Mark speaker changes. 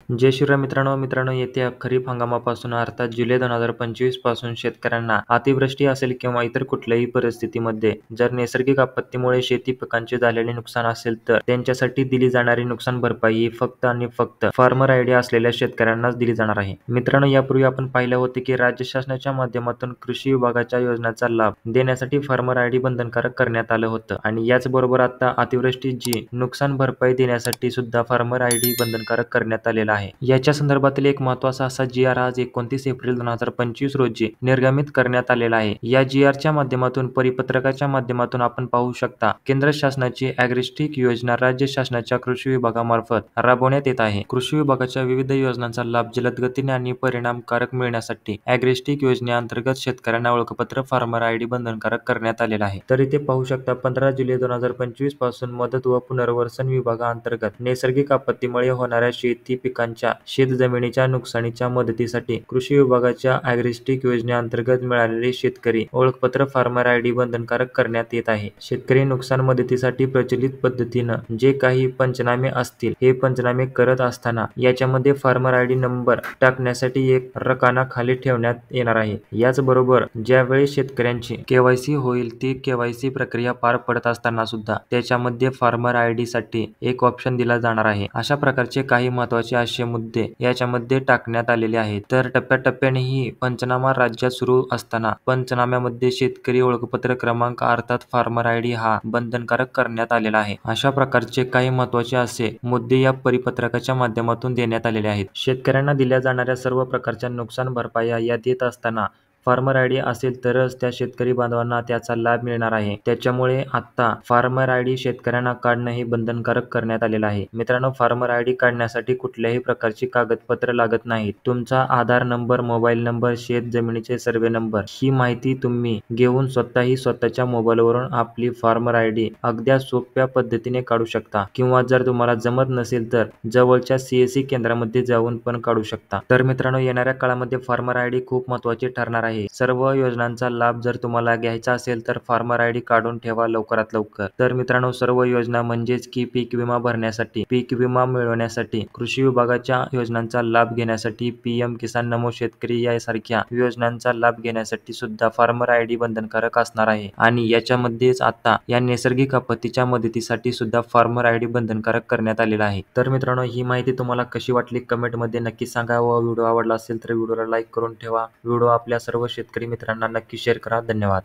Speaker 1: जय श्रीराम मित्रांनो, येत्या खरीप हंगामापासून अर्थात जुलै 2025 पासून शेतकऱ्यांना अतिवृष्टी असेल किंवा इतर कुठल्याही परिस्थितीमध्ये जर नैसर्गिक आपत्तीमुळे शेती पिकांचे झालेले नुकसान असेल तर त्यांच्यासाठी दिली जाणारी नुकसान भरपाई ही फक्त आणि फक्त फार्मर आयडी असलेल्या शेतकऱ्यांनाच दिली जाणार आहे. मित्रांनो, यापूर्वी आपण पाहिले होते की राज्य शासनाच्या माध्यमातून कृषी विभागाच्या योजनांचा लाभ देण्यासाठी फार्मर आयडी बंधनकारक करण्यात आलं होतं आणि याचबरोबर आता अतिवृष्टीची नुकसान भरपाई देण्यासाठी सुद्धा फार्मर आयडी बंधनकारक करण्यात आलेला आहे. याच्या संदर्भातील एक महत्त्वाचा असा जी.आर. आज 29 एप्रिल 2025 रोजी निर्गमित करण्यात आलेला आहे. या जी.आर.च्या माध्यमातून परिपत्रकाच्या माध्यमातून आपण पाहू शकता केंद्र शासनाची ॲग्रिस्टिक योजना राज्य शासनाच्या कृषी विभागामार्फत राबवण्यात येत आहे. कृषी विभागाच्या विविध योजनांचा लाभ जलद गतीने आणि परिणामकारक मिळण्यासाठी ॲग्रिस्टिक योजनेअंतर्गत शेतकऱ्यांना ओळखपत्र फार्मर आयडी बंधनकारक करण्यात आलेला आहे. तर इथे पाहू शकता 15 जुलै 2025 पासून मदत व पुनर्वसन विभागाअंतर्गत नैसर्गिक आपत्तीमुळे होणाऱ्या शेती पिकांच्या शेतजमिनीच्या नुकसानीच्या मदतीसाठी कृषी विभागाच्या ॲग्रिस्टिक योजनेअंतर्गत मिळालेले शेतकरी ओळखपत्र फार्मर आयडी बंधनकारक करण्यात येत आहे. शेतकरी नुकसान मदतीसाठी प्रचलित पद्धतीनं जे काही पंचनामे असतील हे पंचनामे करत असताना याच्यामध्ये फार्मर आयडी नंबर टाकण्यासाठी एक रकाना खाली ठेवण्यात येणार आहे. याचबरोबर ज्यावेळी शेतकऱ्यांची केवायसी होईल ती केवायसी प्रक्रिया पार पडत असताना सुद्धा त्याच्यामध्ये फार्मर आयडी साठी एक ऑप्शन दिला जाणार आहे. अशा प्रकारचे काही महत्त्वाचे असे मुद्दे याच्यामध्ये टाकण्यात आलेले आहेत. तर टप्प्याटप्प्याने ही पंचनामा राज्यात सुरू असताना पंचनाम्यामध्ये शेतकरी ओळखपत्र क्रमांक अर्थात फार्मर आयडी हा बंधनकारक करण्यात आलेला आहे. अशा प्रकारचे काही महत्त्वाचे असे मुद्दे या परिपत्रकाच्या माध्यमातून देण्यात आलेले आहेत. शेतकऱ्यांना दिल्या जाणाऱ्या सर्व प्रकारच्या नुकसान भरपाया या देत असताना फार्मर आयडी असेल तरच त्या शेतकरी बांधवांना त्याचा लाभ मिळणार आहे. त्याच्यामुळे आता फार्मर आयडी शेतकऱ्यांना काढणं हे बंधनकारक करण्यात आलेलं आहे. मित्रांनो, फार्मर आयडी काढण्यासाठी कुठल्याही प्रकारची कागदपत्र लागत नाहीत. तुमचा आधार नंबर, मोबाईल नंबर, शेत जमिनीचे सर्वे नंबर ही माहिती तुम्ही घेऊन स्वतःच्या मोबाईलवरून आपली फार्मर आयडी अगदी सोप्या पद्धतीने काढू शकता किंवा जर तुम्हाला जमत नसेल तर जवळच्या CSC केंद्रामध्ये जाऊन पण काढू शकता. तर मित्रांनो, येणाऱ्या काळामध्ये फार्मर आयडी खूप महत्त्वाची ठरणार आहे. सर्व योजनांचा लाभ जर तुम्हाला घ्यायचा असेल तर फार्मर आयडी काढून ठेवा लवकरात लवकर. तर मित्रांनो, सर्व योजना म्हणजेच की पीक विमा भरण्यासाठी, पीक विमा मिळवण्यासाठी, कृषी विभागाच्या योजनांचा लाभ घेण्यासाठी, PM किसान नमो शेतकरी यासारख्या योजनांचा लाभ घेण्यासाठी सुद्धा फार्मर आयडी बंधनकारक असणार आहे. आणि याच्यामध्येच आता या नैसर्गिक आपत्तीच्या मदतीसाठी सुद्धा फार्मर आयडी बंधनकारक करण्यात आलेला आहे. तर मित्रांनो, ही माहिती तुम्हाला कशी वाटली कमेंटमध्ये नक्की सांगा व व्हिडिओ आवडला असेल तर व्हिडिओला लाईक करून ठेवा. व्हिडिओ आपल्या सर्व शेतकरी मित्रांना नक्की शेअर करा. धन्यवाद.